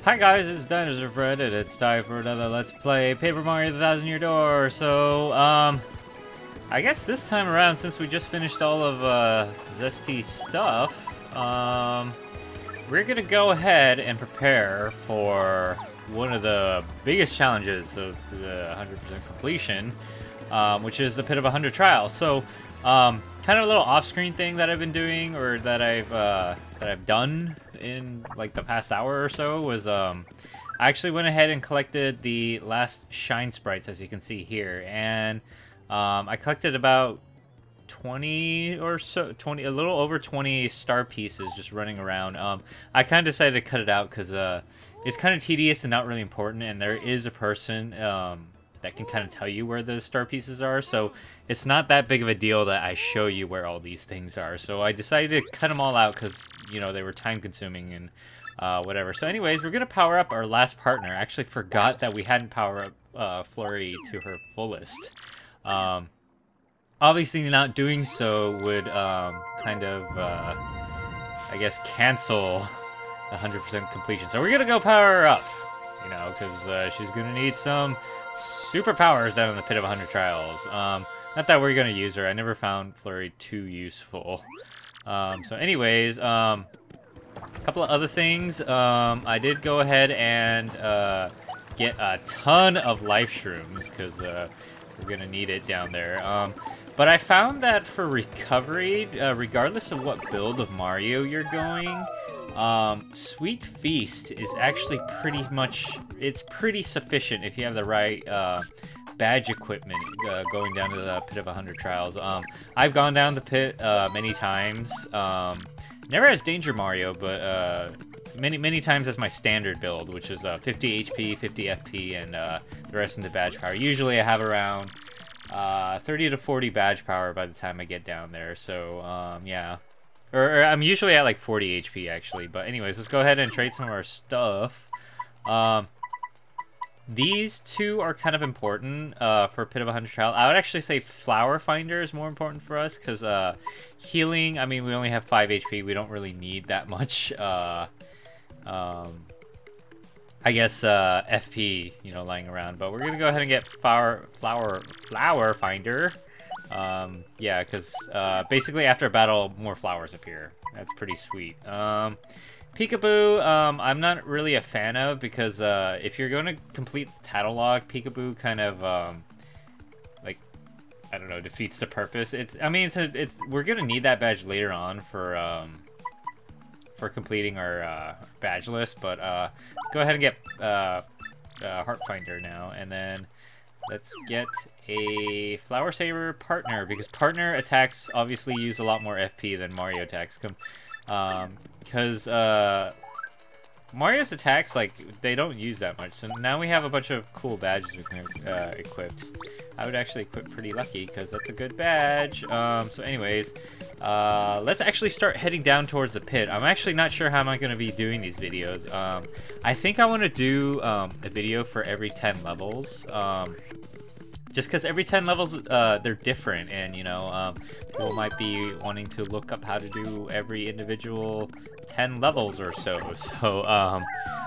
Hi guys, it's Dinosaur Fred, and it's time for another Let's Play Paper Mario the Thousand Year Door. So, I guess this time around, since we just finished all of, Zesty's stuff, we're gonna go ahead and prepare for one of the biggest challenges of the 100% completion, which is the Pit of 100 Trials. So, kind of a little off-screen thing that I've been doing, or that I've done in like the past hour or so was I actually went ahead and collected the last shine sprites, as you can see here, and I collected about 20 or so, a little over 20 star pieces just running around. I kind of decided to cut it out because it's kind of tedious and not really important, and there is a person that can kind of tell you where those star pieces are, so it's not that big of a deal that I show you where all these things are. So I decided to cut them all out because, you know, they were time consuming and whatever. So anyways, we're gonna power up our last partner. I actually forgot that we hadn't powered up Flurry to her fullest. Obviously not doing so would kind of I guess cancel the 100% completion. So we're gonna go power her up, you know, because she's gonna need some superpowers down in the Pit of 100 Trials. Not that we're gonna use her. I never found Flurry too useful. So anyways, a couple of other things. I did go ahead and get a ton of life shrooms because we're gonna need it down there. But I found that for recovery, regardless of what build of Mario you're going, Sweet Feast is actually it's pretty sufficient if you have the right badge equipment going down to the Pit of 100 Trials. I've gone down the pit many times, never as Danger Mario, but many times as my standard build, which is 50 HP, 50 FP, and the rest into badge power. Usually I have around 30 to 40 badge power by the time I get down there, so yeah. Or I'm usually at like 40 HP actually, but anyways, let's go ahead and trade some of our stuff. These two are kind of important for Pit of 100 Trial. I would actually say Flower Finder is more important for us, because healing, I mean, we only have 5 HP. We don't really need that much, I guess, FP, you know, lying around. But we're going to go ahead and get Flower Finder. Yeah, because basically after a battle, more flowers appear. That's pretty sweet. Peekaboo, I'm not really a fan of, because if you're going to complete the Tattlelog, Peekaboo kind of, like, I don't know, defeats the purpose. We're gonna need that badge later on for completing our badge list, but let's go ahead and get Heart Finder now, and then let's get a Flower Saver partner, because partner attacks obviously use a lot more FP than Mario attacks. Because Mario's attacks, like, they don't use that much. So now we have a bunch of cool badges we can equip. I would actually equip Pretty Lucky, because that's a good badge. So anyways, let's actually start heading down towards the pit. I'm actually not sure how I'm going to be doing these videos. I think I want to do a video for every 10 levels. Just because every 10 levels, they're different, and, you know, people might be wanting to look up how to do every individual 10 levels or so. So, I'm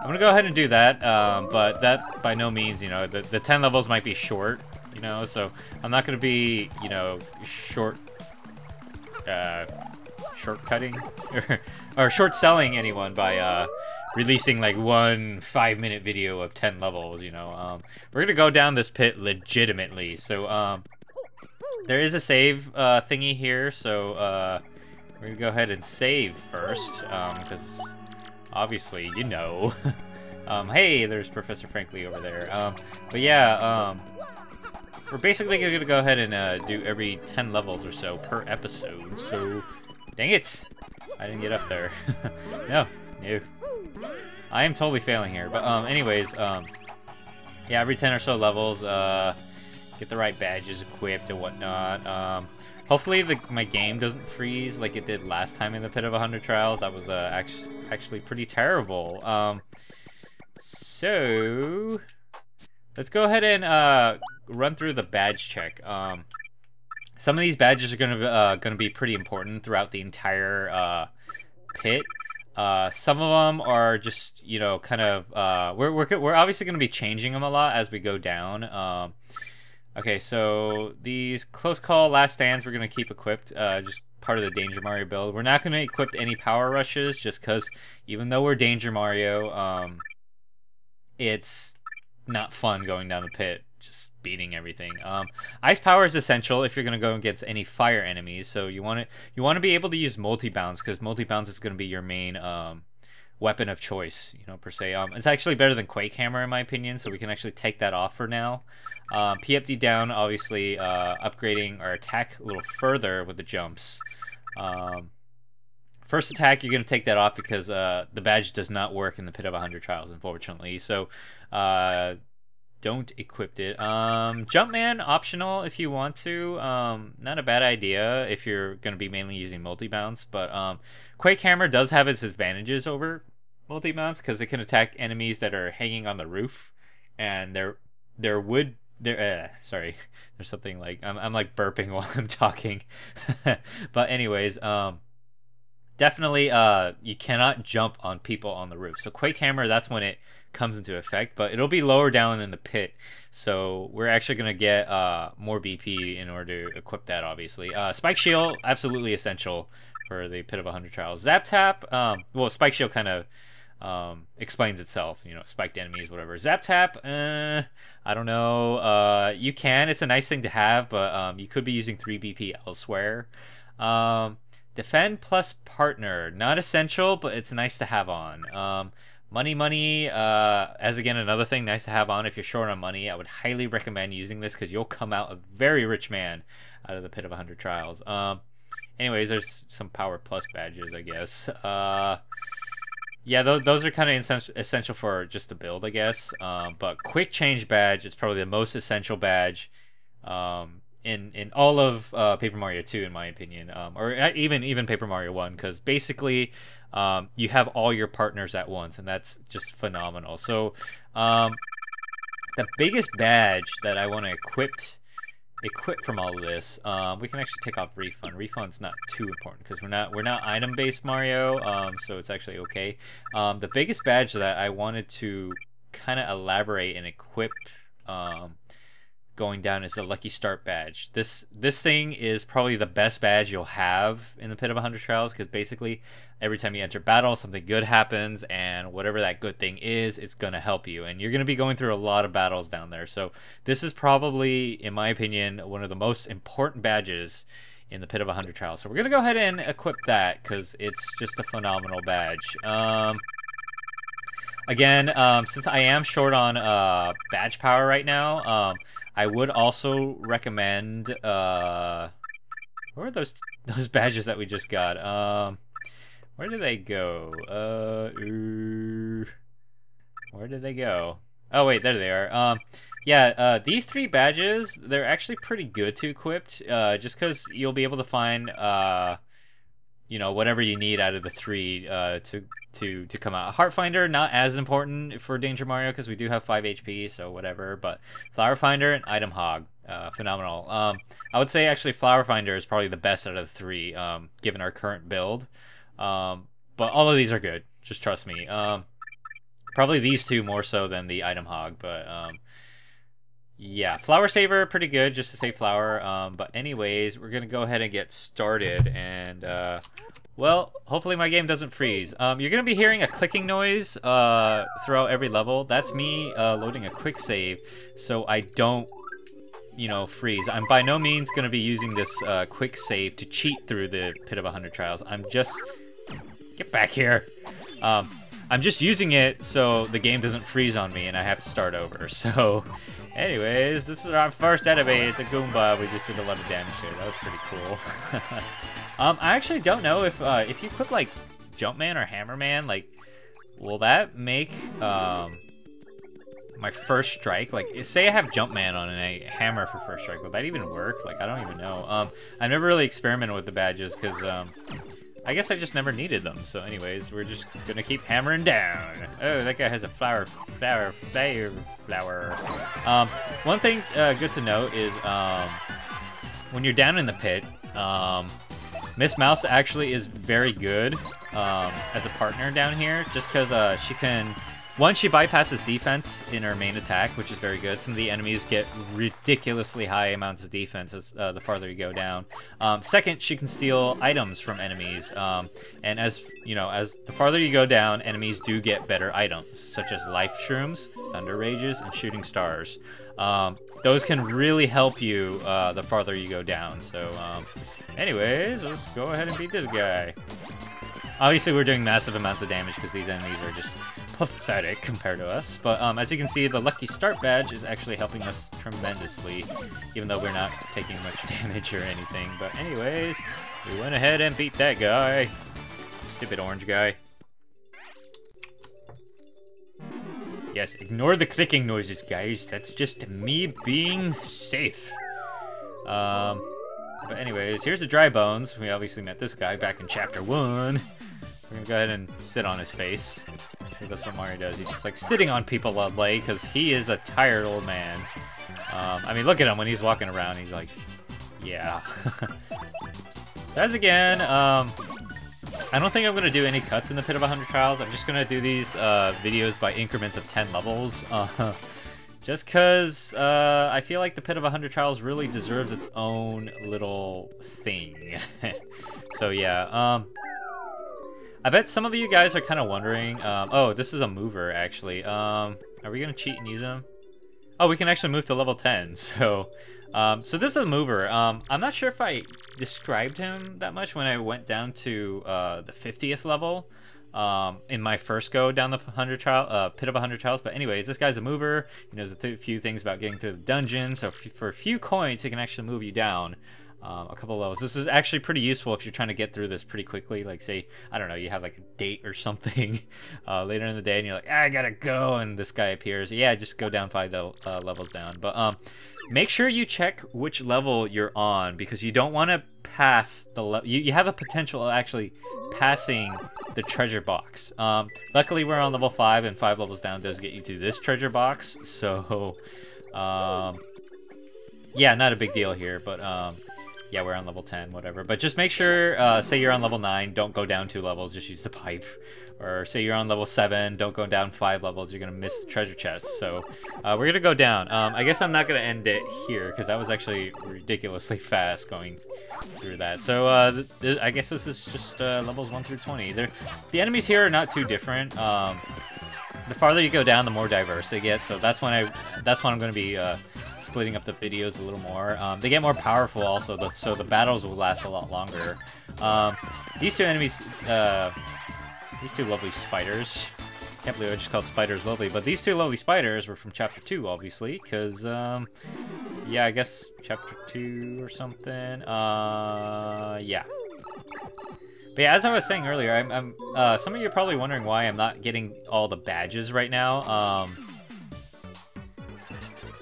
gonna go ahead and do that, but that, by no means, you know, the 10 levels might be short, you know, so I'm not gonna be, you know, shortcutting, or short-selling anyone by, releasing like one 5-minute video of 10 levels, you know. We're gonna go down this pit legitimately. So there is a save thingy here, so we're gonna go ahead and save first, because obviously, you know. Hey, there's Professor Frankly over there. But yeah, we're basically gonna go ahead and do every 10 levels or so per episode. So dang it, I didn't get up there. No. I am totally failing here, but anyways, yeah, every 10 or so levels, get the right badges equipped and whatnot. Hopefully my game doesn't freeze like it did last time in the Pit of 100 Trials. That was actually pretty terrible. So let's go ahead and run through the badge check. Some of these badges are gonna be pretty important throughout the entire pit. Some of them are just, you know, kind of, we're obviously going to be changing them a lot as we go down. Okay, so these close call last stands we're going to keep equipped, just part of the Danger Mario build. We're not going to equip any power rushes just because even though we're Danger Mario, it's not fun going down the pit, just beating everything. Ice power is essential if you're going to go against any fire enemies, so you want to be able to use multi-bounce, because multi-bounce is going to be your main weapon of choice, you know, per se. It's actually better than Quake Hammer in my opinion, so we can actually take that off for now. PFD down, obviously upgrading our attack a little further with the jumps. First attack, you're going to take that off because the badge does not work in the Pit of 100 Trials, unfortunately. So don't equip it. Jumpman, optional if you want to. Not a bad idea if you're going to be mainly using multi-bounce. But Quake Hammer does have its advantages over multi-bounce because it can attack enemies that are hanging on the roof. And sorry, there's something like I'm like burping while I'm talking. But anyways, definitely you cannot jump on people on the roof. So Quake Hammer, that's when it comes into effect, but it'll be lower down in the pit, so we're actually gonna get more BP in order to equip that, obviously. Spike Shield, absolutely essential for the Pit of 100 Trials. Zap Tap, well, Spike Shield kind of explains itself, you know, spiked enemies, whatever. Zap Tap, I don't know, you can, it's a nice thing to have, but you could be using 3 BP elsewhere. Defend plus partner, not essential, but it's nice to have on. Money, as again another thing nice to have on if you're short on money. I would highly recommend using this because you'll come out a very rich man out of the Pit of 100 Trials. Anyways, there's some power plus badges, I guess. Yeah, those are kind of essential for just the build, I guess. But Quick Change badge is probably the most essential badge in all of Paper Mario 2, in my opinion, or even Paper Mario 1, because basically you have all your partners at once, and that's just phenomenal. So the biggest badge that I want to equip from all of this, we can actually take off Refund. Refund's not too important because we're not item based Mario, so it's actually okay. The biggest badge that I wanted to kind of elaborate and equip going down is the Lucky Start badge. This thing is probably the best badge you'll have in the Pit of 100 Trials, because basically every time you enter battle, something good happens, and whatever that good thing is, it's going to help you. And you're going to be going through a lot of battles down there. So this is probably, in my opinion, one of the most important badges in the Pit of 100 Trials. So we're going to go ahead and equip that because it's just a phenomenal badge. Again, since I am short on badge power right now, I would also recommend, where are those badges that we just got? Where did they go? Where did they go? Oh wait, there they are. Yeah, these 3 badges, they're actually pretty good to equip, just because you'll be able to find, you know, whatever you need out of the 3 to come out. Heart Finder, not as important for Danger Mario because we do have 5 HP, so whatever. But Flower Finder and Item Hog, phenomenal. I would say actually Flower Finder is probably the best out of the 3, given our current build. But all of these are good, just trust me. Probably these 2 more so than the Item Hog, but yeah, Flower Saver, pretty good just to save flower. But anyways, we're gonna go ahead and get started, and well, hopefully my game doesn't freeze. You're gonna be hearing a clicking noise throughout every level. That's me loading a quick save, so I don't, you know, freeze. I'm by no means gonna be using this quick save to cheat through the Pit of 100 Trials. I'm just, get back here. I'm just using it so the game doesn't freeze on me and I have to start over. So anyways, this is our first enemy. It's a Goomba. We just did a lot of damage here. That was pretty cool. I actually don't know if you equip like Jumpman or Hammerman, like, will that make my first strike, like, say I have Jumpman on and a hammer for first strike, will that even work? Like, I don't even know. I never really experimented with the badges because I guess I just never needed them. So anyways, we're just gonna keep hammering down. Oh, that guy has a flower. One thing good to note is when you're down in the pit, Miss Mouse actually is very good as a partner down here, just because she can. One, she bypasses defense in her main attack, which is very good. Some of the enemies get ridiculously high amounts of defense as the farther you go down. Second, she can steal items from enemies, and as you know, as the farther you go down, enemies do get better items, such as life shrooms, thunder rages, and shooting stars. Those can really help you the farther you go down. So, anyways, let's go ahead and beat this guy. Obviously, we're doing massive amounts of damage because these enemies are just pathetic compared to us. But as you can see, the Lucky Start badge is actually helping us tremendously, even though we're not taking much damage or anything. But anyways, we went ahead and beat that guy. Stupid orange guy. Yes, ignore the clicking noises, guys. That's just me being safe. But anyways, here's the dry bones. We obviously met this guy back in chapter 1. We're gonna go ahead and sit on his face. That's what Mario does. He's just like sitting on people all day because he is a tired old man. I mean, look at him when he's walking around. He's like, yeah. So as again, I don't think I'm gonna do any cuts in the Pit of 100 Trials. I'm just gonna do these videos by increments of 10 levels. Just because I feel like the Pit of 100 Trials really deserves its own little thing. So yeah, I bet some of you guys are kind of wondering, oh, this is a mover, actually. Are we going to cheat and use him? Oh, we can actually move to level 10, so... so this is a mover. I'm not sure if I described him that much when I went down to the 50th level. In my first go down the Pit of 100 Trials. But anyways, this guy's a mover. He knows a few things about getting through the dungeon. So for a few coins, he can actually move you down a couple of levels. This is actually pretty useful if you're trying to get through this pretty quickly. Like, say, I don't know, you have like a date or something later in the day, and you're like, I gotta go, and this guy appears. Yeah, just go down 5 levels down. But make sure you check which level you're on, because you don't want to pass the level. You have a potential of actually passing the treasure box. Luckily, we're on level 5, and 5 levels down does get you to this treasure box. So, yeah, not a big deal here, but yeah, we're on level 10, whatever. But just make sure, say you're on level 9, don't go down 2 levels, just use the pipe. Or say you're on level 7, don't go down 5 levels, you're going to miss the treasure chest. So we're going to go down. I guess I'm not going to end it here, because that was actually ridiculously fast going through that. So I guess this is just levels 1 through 20. The enemies here are not too different. The farther you go down, the more diverse they get. So that's when I'm going to be splitting up the videos a little more. They get more powerful also, so the battles will last a lot longer. These two enemies, these two lovely spiders. Can't believe I just called spiders lovely, but these two lovely spiders were from chapter 2, obviously, because yeah, I guess chapter 2 or something. Yeah. But yeah, as I was saying earlier, I'm some of you are probably wondering why I'm not getting all the badges right now.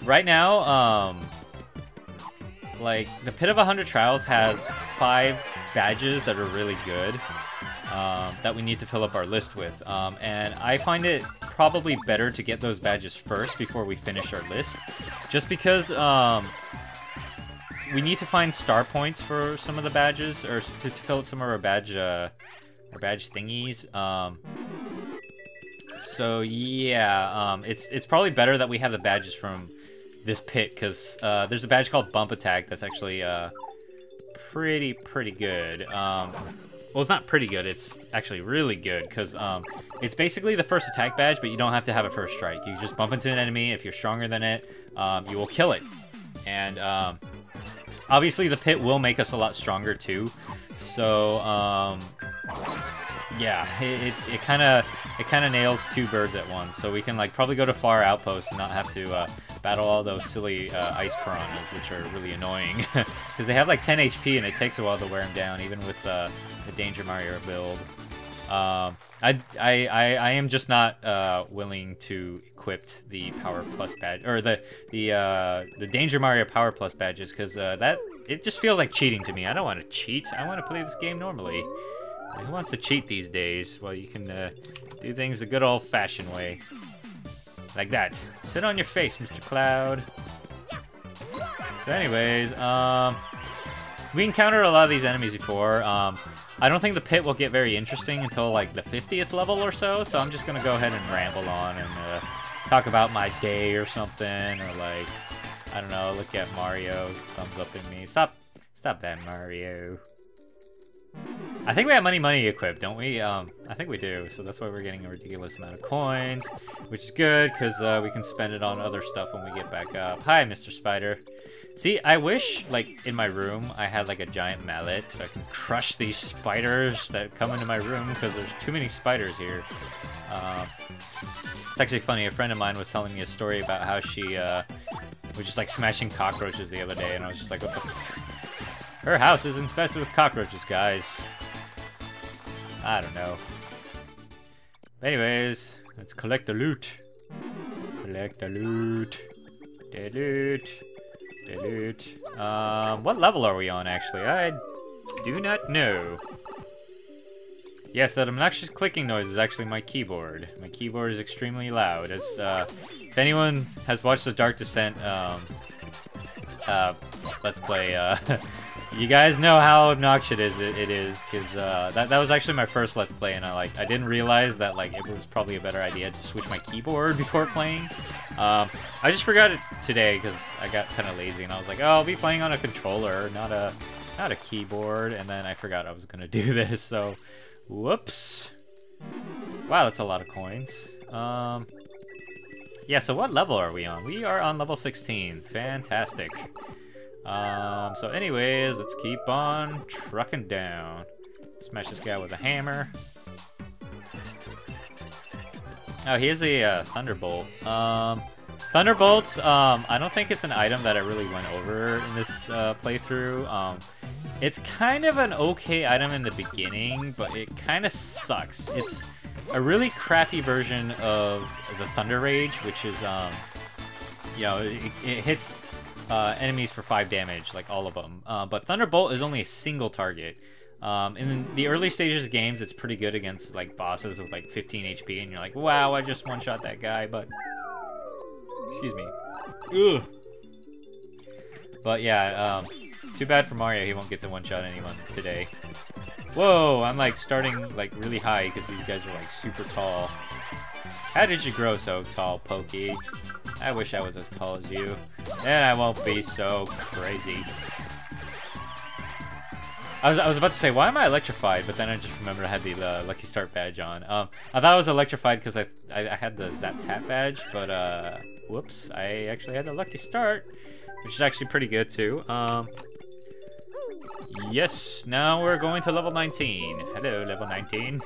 Right now, like, the Pit of 100 Trials has 5 badges that are really good, that we need to fill up our list with. And I find it probably better to get those badges first before we finish our list, just because we need to find star points for some of the badges, or to fill up some of our badge thingies. So yeah, it's probably better that we have the badges from this pit, because there's a badge called Bump Attack that's actually pretty good. Well, it's not pretty good, it's actually really good, because it's basically the first attack badge, but you don't have to have a first strike. You just bump into an enemy. If you're stronger than it, you will kill it. And obviously the pit will make us a lot stronger too. So yeah, it kind of nails 2 birds at once. So we can like probably go to far outposts and not have to battle all those silly ice piranhas, which are really annoying, because they have like 10 HP and it takes a while to wear them down, even with the Danger Mario build. I am just not willing to equip the Power Plus badge, or the Danger Mario Power Plus badges, because it just feels like cheating to me. I don't want to cheat. I want to play this game normally. Who wants to cheat these days? Well, you can do things the good old-fashioned way. Like that. Sit on your face, Mr. Cloud. So anyways, we encountered a lot of these enemies before. I don't think the pit will get very interesting until like the 50th level or so, so I'm just gonna go ahead and ramble on and talk about my day or something, or like, I don't know, look at Mario, thumbs up at me. Stop that, Mario. I think we have money equipped, don't we? I think we do, so that's why we're getting a ridiculous amount of coins, which is good, because we can spend it on other stuff when we get back up. Hi, Mr. Spider. See, I wish, like, in my room, I had, like, a giant mallet, so I can crush these spiders that come into my room, because there's too many spiders here. It's actually funny, a friend of mine was telling me a story about how she, was just, like, smashing cockroaches the other day, and I was just like, what the f. Her house is infested with cockroaches, guys. I don't know. Anyways, let's collect the loot. Collect the loot. The loot. The loot. What level are we on, actually? I do not know. Yes, that obnoxious clicking noise is actually my keyboard. My keyboard is extremely loud. As, if anyone has watched the Dark Descent, Let's Play, you guys know how obnoxious it is, because that was actually my first Let's Play, and I didn't realize that like it was probably a better idea to switch my keyboard before playing. I just forgot it today because I got kind of lazy, and I was like, oh, I'll be playing on a controller, not a keyboard, and then I forgot I was gonna do this, so whoops. Wow, that's a lot of coins. Yeah, so what level are we on? We are on level 16. Fantastic. So anyways, let's keep on trucking down. Smash this guy with a hammer. Oh, he has a Thunderbolt. Thunderbolts, I don't think it's an item that I really went over in this playthrough. It's kind of an okay item in the beginning, but it kind of sucks. It's a really crappy version of the Thunder Rage, which is, you know, it hits enemies for 5 damage, like all of them. But Thunderbolt is only a single target. In the early stages of games, it's pretty good against like bosses with like 15 HP, and you're like, wow, I just one-shot that guy, but... Excuse me. Ugh. But yeah, too bad for Mario, he won't get to one-shot anyone today. Whoa, I'm like starting like really high because these guys are like super tall. How did you grow so tall, Pokey? I wish I was as tall as you. Then I won't be so crazy. I was about to say, why am I electrified? But then I just remembered I had the Lucky Start badge on. I thought I was electrified because I had the Zap Tap badge, but whoops, I actually had the Lucky Start, which is actually pretty good too. Yes, now we're going to level 19. Hello, level 19.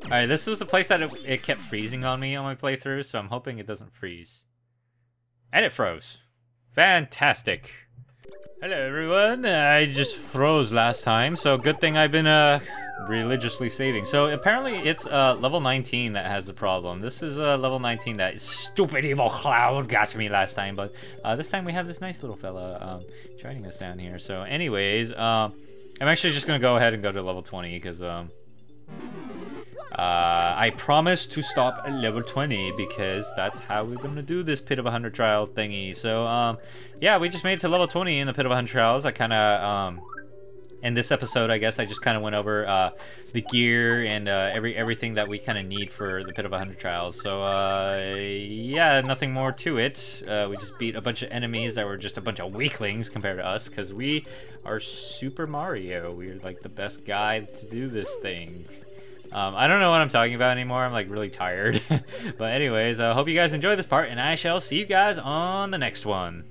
Alright, this was the place that it kept freezing on me on my playthrough, so I'm hoping it doesn't freeze. And it froze. Fantastic. Hello, everyone. I just froze last time, so good thing I've been religiously saving. So apparently it's level 19 that has the problem. This is level 19 that stupid evil cloud got me last time, but this time we have this nice little fella joining us down here. So anyways, I'm actually just gonna go ahead and go to level 20 because I promised to stop at level 20 because that's how we're gonna do this Pit of 100 Trial thingy. So yeah, we just made it to level 20 in the Pit of 100 Trials. I kind of in this episode, I guess I just kind of went over the gear and everything that we kind of need for the Pit of 100 Trials. So yeah, nothing more to it. We just beat a bunch of enemies that were just a bunch of weaklings compared to us, because we are Super Mario. We're like the best guy to do this thing. I don't know what I'm talking about anymore. I'm like really tired. But anyways, I hope you guys enjoyed this part, and I shall see you guys on the next one.